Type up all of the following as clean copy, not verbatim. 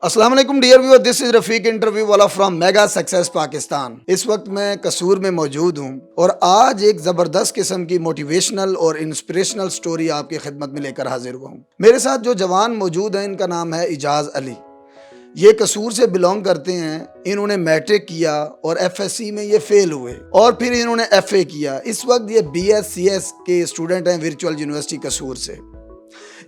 अस्सलाम वालेकुम dear viewer, this is Rafiq interview वाला फ्रॉम मेगा सक्सेस पाकिस्तान। इस वक्त मैं कसूर में मौजूद हूं और आज एक ज़बरदस्त किस्म की मोटिवेशनल और इंस्पिरेशनल स्टोरी आपकी खिदमत में लेकर हाजिर हुआ हूं। मेरे साथ जो जवान मौजूद हैं इनका नाम है इजाज़ अली। ये कसूर से बिलोंग करते हैं। इन्होंने मैट्रिक किया और एफएससी में ये फेल हुए और फिर इन्होंने एफए किया। इस वक्त ये बीएससीएस के स्टूडेंट हैं वर्चुअल यूनिवर्सिटी कसूर से।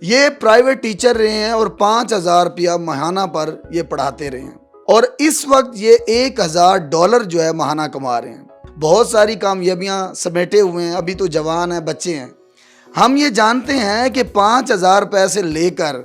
ये प्राइवेट टीचर रहे हैं और 5,000 रुपया महाना पर ये पढ़ाते रहे हैं और इस वक्त ये $1,000 जो है महाना कमा रहे हैं। बहुत सारी कामयाबियां समेटे हुए हैं, अभी तो जवान हैं, बच्चे हैं। हम ये जानते हैं कि 5,000 रुपये से लेकर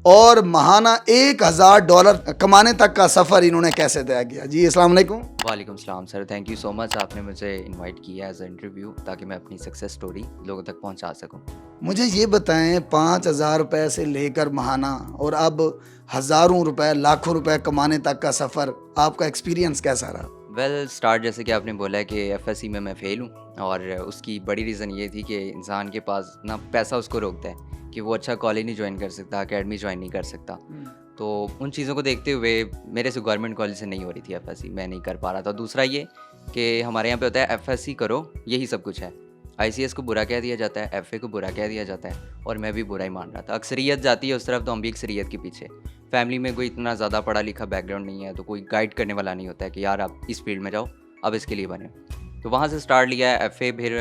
और महाना $1,000 कमाने तक का सफ़र इन्होंने कैसे तय किया। जी अस्सलाम वालेकुम। वालेकुम सलाम sir, thank you so much. आपने मुझे इनवाइट किया एज अ इंटरव्यू ताकि मैं अपनी सक्सेस स्टोरी लोगों तक पहुंचा सकूं। मुझे ये बताएं, 5,000 रुपये से लेकर महाना और अब हज़ारों रुपए, लाखों रुपए कमाने तक का सफ़र, आपका एक्सपीरियंस कैसा रहा? वेल स्टार्ट जैसे कि आपने बोला है कि एफएससी में मैं फ़ेल हूँ और उसकी बड़ी रीज़न ये थी कि इंसान के पास ना पैसा उसको रोकता है कि वो अच्छा कॉलेज नहीं ज्वाइन कर सकता, अकेडमी ज्वाइन नहीं कर सकता। तो उन चीज़ों को देखते हुए मेरे से गवर्नमेंट कॉलेज से नहीं हो रही थी एफएससी, मैं नहीं कर पा रहा था। दूसरा ये कि हमारे यहाँ पे होता है एफएससी करो यही सब कुछ है। आईसीएस को बुरा कह दिया जाता है, एफए को बुरा कह दिया जाता है और मैं भी बुरा ही मान रहा था। अक्सरियत जाती है उस तरफ तो हम भी अक्सरियत के पीछे। फैमिली में कोई इतना ज़्यादा पढ़ा लिखा बैकग्राउंड नहीं है तो कोई गाइड करने वाला नहीं होता है कि यार आप इस फील्ड में जाओ, अब इसके लिए बने। तो वहाँ से स्टार्ट लिया है एफए, फिर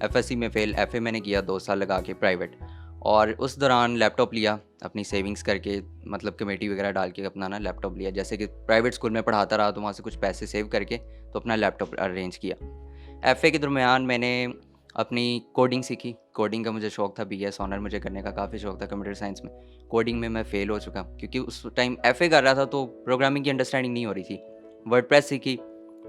एफएससी में फ़ेल। एफए मैंने किया 2 साल लगा के प्राइवेट और उस दौरान लैपटॉप लिया अपनी सेविंग्स करके, मतलब कमेटी वगैरह डाल के अपना ना लैपटॉप लिया। जैसे कि प्राइवेट स्कूल में पढ़ाता रहा तो वहाँ से कुछ पैसे सेव करके तो अपना लैपटॉप अरेंज किया। एफए के दरमियान मैंने अपनी कोडिंग सीखी। कोडिंग का मुझे शौक़ था, बीएस ऑनर मुझे करने का काफ़ी शौक़ था कंप्यूटर साइंस में। कोडिंग में मैं फ़ेल हो चुका क्योंकि उस टाइम एफए कर रहा था तो प्रोग्रामिंग की अंडरस्टैंडिंग नहीं हो रही थी। वर्डप्रेस सीखी।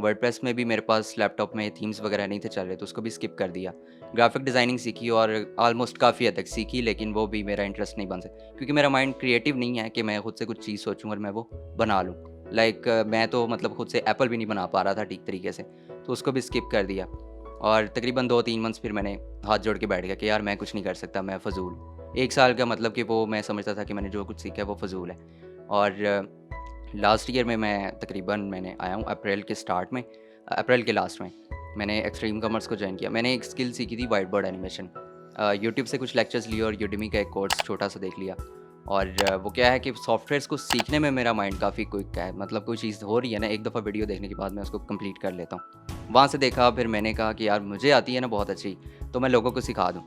वर्डप्रेस में भी मेरे पास लैपटॉप में थीम्स वगैरह नहीं थे चल रहे तो उसको भी स्किप कर दिया। ग्राफिक डिज़ाइनिंग सीखी और ऑलमोस्ट काफ़ी हद तक सीखी, लेकिन वो भी मेरा इंटरेस्ट नहीं बन सका क्योंकि मेरा माइंड क्रिएटिव नहीं है कि मैं खुद से कुछ चीज़ सोचूं और मैं वो बना लूँ। लाइक मैं तो मतलब खुद से एप्पल भी नहीं बना पा रहा था ठीक तरीके से, तो उसको भी स्किप कर दिया। और तकरीबन 2-3 मंथ्स फिर मैंने हाथ जोड़ के बैठ गया कि यार मैं कुछ नहीं कर सकता, मैं फ़जूल हूँ। 1 साल का मतलब कि वो मैं समझता था कि मैंने जो कुछ सीखा है वो फ़जूल है। और लास्ट ईयर में मैं तकरीबन मैंने आया हूँ अप्रैल के स्टार्ट में, अप्रैल के लास्ट में मैंने एक्सट्रीम कॉमर्स को ज्वाइन किया। मैंने एक स्किल सीखी थी वाइट बोर्ड एनिमेशन। यूट्यूब से कुछ लेक्चर्स लिए और यूडेमी का एक कोर्स छोटा सा देख लिया। और वो क्या है कि सॉफ्टवेयर्स को सीखने में मेरा माइंड काफ़ी क्विक है, मतलब कोई चीज़ हो रही है ना, एक दफ़ा वीडियो देखने के बाद मैं उसको कंप्लीट कर लेता हूँ। वहाँ से देखा, फिर मैंने कहा कि यार मुझे आती है ना बहुत अच्छी, तो मैं लोगों को सिखा दूँ।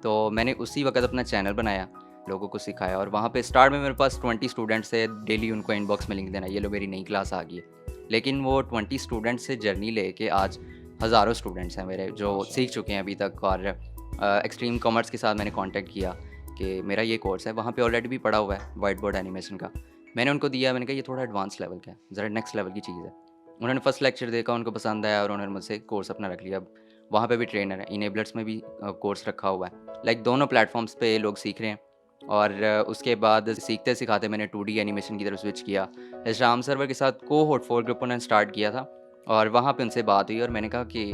तो मैंने उसी वक्त अपना चैनल बनाया, लोगों को सिखाया और वहाँ पे स्टार्ट में मेरे पास 20 स्टूडेंट्स थे। डेली उनको इनबॉक्स में लिंक देना, ये लो मेरी नई क्लास आ गई है। लेकिन वो 20 स्टूडेंट्स से जर्नी लेके आज हज़ारों स्टूडेंट्स हैं मेरे जो सीख चुके हैं अभी तक। और एक्सट्रीम कॉमर्स के साथ मैंने कांटेक्ट किया कि मेरा ये कोर्स है, वहाँ पे ऑलरेडी भी पड़ा हुआ है वाइट बोर्ड एनिमेशन का। मैंने उनको दिया, मैंने कहा ये थोड़ा एडवांस लेवल का है, ज़रा नेक्स्ट लेवल की चीज़ है। उन्होंने फर्स्ट लेक्चर देखा, उनको पसंद आया और उन्होंने मुझसे कोर्स अपना रख लिया। अब वहाँ पे भी ट्रेनर है, इनेबलर्स में भी कोर्स रखा हुआ है। लाइक दोनों प्लेटफॉर्म्स पे लोग सीख रहे हैं। और उसके बाद सीखते सिखाते मैंने 2D एनिमेशन की तरफ स्विच किया। शाम सर्वर के साथ कोहोर्ट 4 ग्रुप उन्होंने स्टार्ट किया था और वहाँ पे उनसे बात हुई और मैंने कहा कि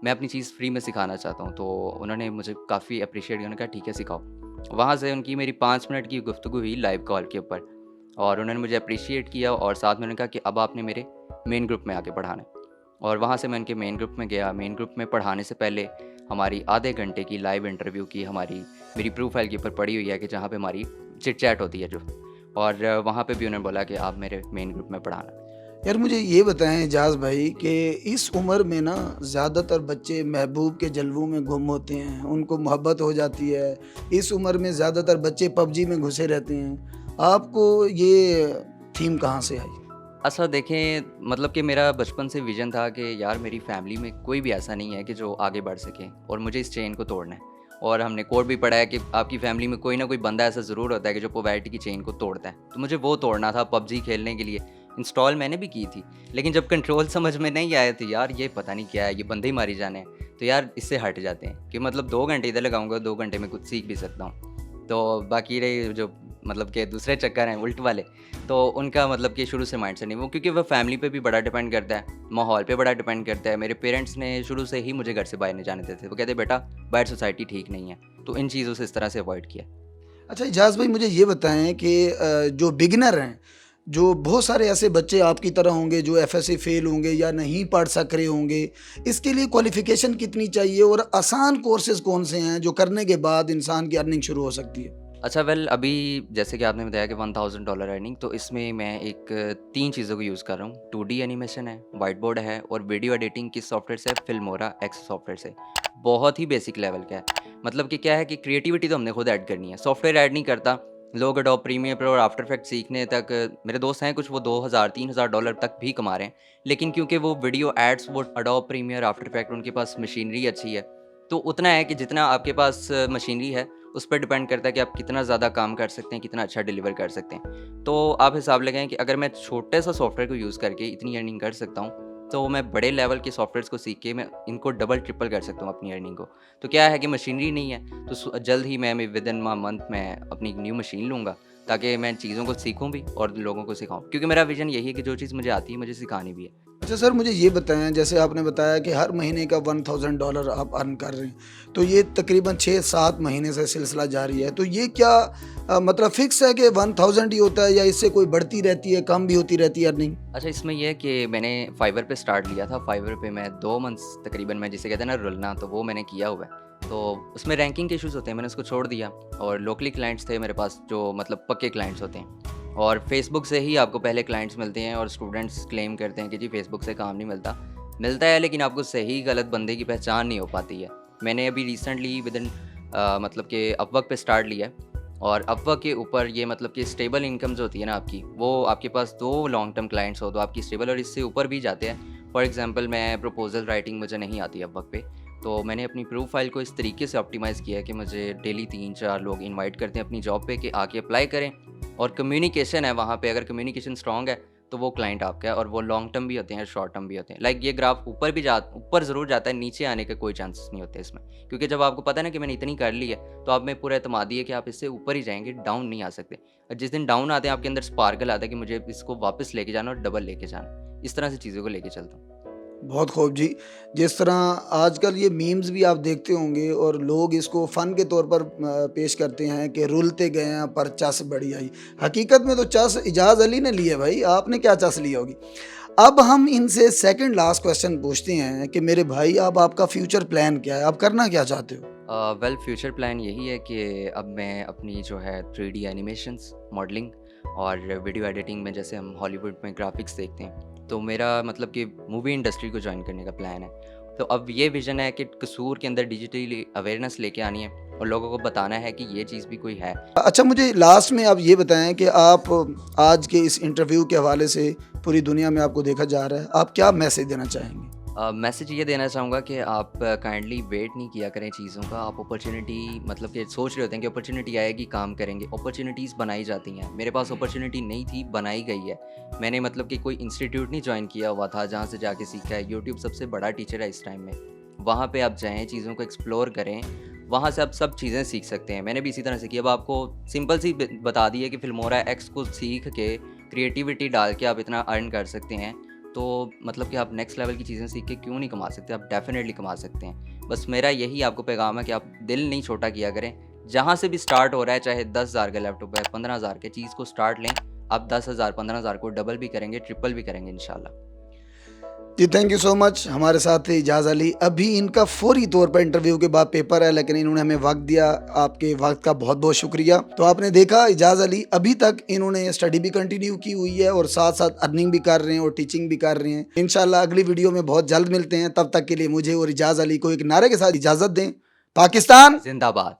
मैं अपनी चीज़ फ्री में सिखाना चाहता हूँ। तो उन्होंने मुझे काफ़ी अप्रिशिएट किया, उन्होंने कहा ठीक है सिखाओ। वहाँ से उनकी मेरी 5 मिनट की गुफ्तगू हुई लाइव कॉल के ऊपर और उन्होंने मुझे अप्रिशिएट किया और साथ में उन्होंने कहा कि अब आपने मेरे मेन ग्रुप में आके पढ़ाना है। और वहाँ से मैं उनके मेन ग्रुप में गया। मेन ग्रुप में पढ़ाने से पहले हमारी आधे घंटे की लाइव इंटरव्यू की हमारी मेरी प्रोफाइल के ऊपर पड़ी हुई है कि जहाँ पे हमारी चिट चैट होती है जो। और वहाँ पे भी उन्होंने बोला कि आप मेरे मेन ग्रुप में पढ़ाना। यार मुझे ये बताएं इजाज़ भाई कि इस उम्र में ना ज़्यादातर बच्चे महबूब के जलवों में गुम होते हैं, उनको मोहब्बत हो जाती है। इस उम्र में ज़्यादातर बच्चे पबजी में घुसे रहते हैं। आपको ये थीम कहाँ से आई? अच्छा देखें, मतलब कि मेरा बचपन से विज़न था कि यार मेरी फैमिली में कोई भी ऐसा नहीं है कि जो आगे बढ़ सके और मुझे इस चेन को तोड़ना है। और हमने कोड भी पढ़ा है कि आपकी फैमिली में कोई ना कोई बंदा ऐसा ज़रूर होता है कि जो पॉवर्टी की चेन को तोड़ता है। तो मुझे वो तोड़ना था। पबजी खेलने के लिए इंस्टॉल मैंने भी की थी, लेकिन जब कंट्रोल समझ में नहीं आया तो यार ये पता नहीं क्या है, ये बंदे ही मारी जाने हैं, तो यार इससे हट जाते हैं कि मतलब 2 घंटे इधर लगाऊंगा, 2 घंटे में कुछ सीख भी सकता हूँ। तो बाकी रहे जो मतलब कि दूसरे चक्कर हैं उल्ट वाले, तो उनका मतलब कि शुरू से माइंड से नहीं वो, क्योंकि वो फैमिली पे भी बड़ा डिपेंड करता है, माहौल पे बड़ा डिपेंड करता है। मेरे पेरेंट्स ने शुरू से ही मुझे घर से बाहर नहीं जाने देते थे। वो कहते बेटा बाहर सोसाइटी ठीक नहीं है, तो इन चीज़ों से इस तरह से अवॉइड किया। अच्छा इजाज़ भाई, मुझे ये बताएं कि जो बिगिनर हैं, जो बहुत सारे ऐसे बच्चे आपकी तरह होंगे जो एफएससी फेल होंगे या नहीं पढ़ सक रहे होंगे, इसके लिए क्वालिफिकेशन कितनी चाहिए और आसान कोर्सेज कौन से हैं जो करने के बाद इंसान की अर्निंग शुरू हो सकती है? अच्छा वेल अभी जैसे कि आपने बताया कि $1000 अर्निंग, तो इसमें मैं एक 3 चीज़ों को यूज़ कर रहा हूँ। 2D एनिमेशन है, व्हाइट बोर्ड है और वीडियो एडिटिंग किस सॉफ्टवेयर से? फिल्मोरा एक्स सॉफ्टवेयर से। बहुत ही बेसिक लेवल का है। मतलब कि क्या है कि क्रिएटिविटी तो हमने खुद ऐड करनी है, सॉफ्टवेयर ऐड नहीं करता। लोग एडोब प्रीमियर प्रो और आफ्टर इफेक्ट सीखने तक, मेरे दोस्त हैं कुछ, वो $2000-3000 तक भी कमा रहे हैं। लेकिन क्योंकि वो वीडियो एड्स, वो एडोब प्रीमियर, आफ्टर इफेक्ट, उनके पास मशीनरी अच्छी है, तो उतना है कि जितना आपके पास मशीनरी है उस पर डिपेंड करता है कि आप कितना ज़्यादा काम कर सकते हैं, कितना अच्छा डिलीवर कर सकते हैं। तो आप हिसाब लगाएं कि अगर मैं छोटे सा सॉफ्टवेयर को यूज़ करके इतनी अर्निंग कर सकता हूँ, तो मैं बड़े लेवल के सॉफ्टवेयर्स को सीख के मैं इनको डबल ट्रिपल कर सकता हूँ अपनी अर्निंग को। तो क्या है कि मशीनरी नहीं है, तो जल्द ही मैं विद इन मंथ मैं अपनी न्यू मशीन लूँगा, ताकि मैं चीज़ों को सीखूँ भी और लोगों को सिखाऊँ, क्योंकि मेरा विजन यही है कि जो चीज़ मुझे आती है मुझे सिखानी भी है। अच्छा सर, मुझे ये बताएं, जैसे आपने बताया कि हर महीने का $1000 आप अर्न कर रहे हैं, तो ये तकरीबन 6-7 महीने से सिलसिला जारी है, तो ये क्या मतलब फिक्स है कि 1000 ही होता है या इससे कोई बढ़ती रहती है, कम भी होती रहती है अर्निंग? अच्छा इसमें यह है कि मैंने फाइवर पे स्टार्ट लिया था। फाइवर पे मैं 2 मंथ्स तकरीबन, मैं जिसे कहते हैं ना रुलना, तो वो मैंने किया हुआ है। तो उसमें रैंकिंग के इश्यूज़ होते हैं, मैंने उसको छोड़ दिया और लोकली क्लाइंट्स थे मेरे पास जो मतलब पक्के क्लाइंट्स होते हैं। और फेसबुक से ही आपको पहले क्लाइंट्स मिलते हैं और स्टूडेंट्स क्लेम करते हैं कि जी फेसबुक से काम नहीं मिलता। मिलता है लेकिन आपको सही गलत बंदे की पहचान नहीं हो पाती है। मैंने अभी रिसेंटली विद इन मतलब कि अपवर्क पे स्टार्ट लिया है और अपवर्क के ऊपर ये मतलब कि स्टेबल इनकम जो होती है ना आपकी, वो आपके पास 2 लॉन्ग टर्म क्लाइंट्स हो तो आपकी स्टेबल, और इससे ऊपर भी जाते हैं। फॉर एग्जांपल मैं प्रपोजल राइटिंग मुझे नहीं आती अपवर्क पे, तो मैंने अपनी प्रोफाइल को इस तरीके से ऑप्टिमाइज़ किया है कि मुझे डेली 3-4 लोग इनवाइट करते हैं अपनी जॉब पे कि आके अप्लाई करें। और कम्युनिकेशन है वहाँ पे, अगर कम्युनिकेशन स्ट्रॉन्ग है तो वो क्लाइंट आपका है, और वो लॉन्ग टर्म भी होते हैं, शॉर्ट टर्म भी होते हैं। लाइक ये ग्राफ ऊपर ज़रूर जाता है, नीचे आने के कोई चांसेस नहीं होते इसमें, क्योंकि जब आपको पता है ना कि मैंने इतनी कर ली है, तो आप में पूरा एतमादी है कि आप इससे ऊपर ही जाएंगे, डाउन नहीं आ सकते। और जिस दिन डाउन आते हैं आपके अंदर स्पार्कल आता है कि मुझे इसको वापस लेके जाना और डबल लेके जाना। इस तरह से चीज़ों को लेके चलता हूँ। बहुत खूब जी। जिस तरह आजकल ये मीम्स भी आप देखते होंगे और लोग इसको फ़न के तौर पर पेश करते हैं कि रुलते गए हैं पर चस बड़ी आई। हकीकत में तो चस इजाज़ अली ने ली है भाई, आपने क्या चस ली होगी? अब हम इनसे सेकंड लास्ट क्वेश्चन पूछते हैं कि मेरे भाई, अब आपका फ्यूचर प्लान क्या है? आप करना क्या चाहते हो? वेल फ्यूचर प्लान यही है कि अब मैं अपनी जो है 3D एनिमेशंस, मॉडलिंग और वीडियो एडिटिंग में, जैसे हम हॉलीवुड में ग्राफिक्स देखते हैं, तो मेरा मतलब कि मूवी इंडस्ट्री को ज्वाइन करने का प्लान है। तो अब ये विज़न है कि कसूर के अंदर डिजिटली अवेयरनेस लेके आनी है और लोगों को बताना है कि ये चीज़ भी कोई है। अच्छा, मुझे लास्ट में आप ये बताएं कि आप आज के इस इंटरव्यू के हवाले से पूरी दुनिया में आपको देखा जा रहा है, आप क्या मैसेज देना चाहेंगे? मैसेज ये देना चाहूँगा कि आप काइंडली वेट नहीं किया करें चीज़ों का। आप अपॉर्चुनिटी मतलब कि सोच रहे होते हैं कि अपॉर्चुनिटी आएगी, काम करेंगे। अपॉर्चुनिटीज़ बनाई जाती हैं। मेरे पास अपॉर्चुनिटी नहीं थी, बनाई गई है। मैंने मतलब कि कोई इंस्टीट्यूट नहीं ज्वाइन किया हुआ था जहाँ से जाके सीखा है। यूट्यूब सबसे बड़ा टीचर है इस टाइम में। वहाँ पे आप जाएँ, चीज़ों को एक्सप्लोर करें, वहाँ से आप सब चीज़ें सीख सकते हैं। मैंने भी इसी तरह से किया। अब आपको सिंपल सी बता दी है कि फिल्मोरा एक्स को सीख के, क्रिएटिविटी डाल के आप इतना अर्न कर सकते हैं। तो मतलब कि आप नेक्स्ट लेवल की चीज़ें सीख के क्यों नहीं कमा सकते? आप डेफ़िनेटली कमा सकते हैं। बस मेरा यही आपको पैगाम है कि आप दिल नहीं छोटा किया करें। जहाँ से भी स्टार्ट हो रहा है, चाहे 10,000 का लैपटॉप है, 15,000 के, चीज़ को स्टार्ट लें। आप 10,000 15,000 को डबल भी करेंगे, ट्रिपल भी करेंगे इंशाल्लाह। जी, थैंक यू सो मच। हमारे साथ थे इजाज़ अली। अभी इनका फौरी तौर पर इंटरव्यू के बाद पेपर है, लेकिन इन्होंने हमें वक्त दिया। आपके वक्त का बहुत बहुत शुक्रिया। तो आपने देखा, इजाज़ अली अभी तक इन्होंने स्टडी भी कंटिन्यू की हुई है और साथ साथ अर्निंग भी कर रहे हैं और टीचिंग भी कर रहे हैं। इंशाल्लाह अगली वीडियो में बहुत जल्द मिलते हैं। तब तक के लिए मुझे और इजाज़ अली को एक नारे के साथ इजाज़त दें। पाकिस्तान ज़िंदाबाद।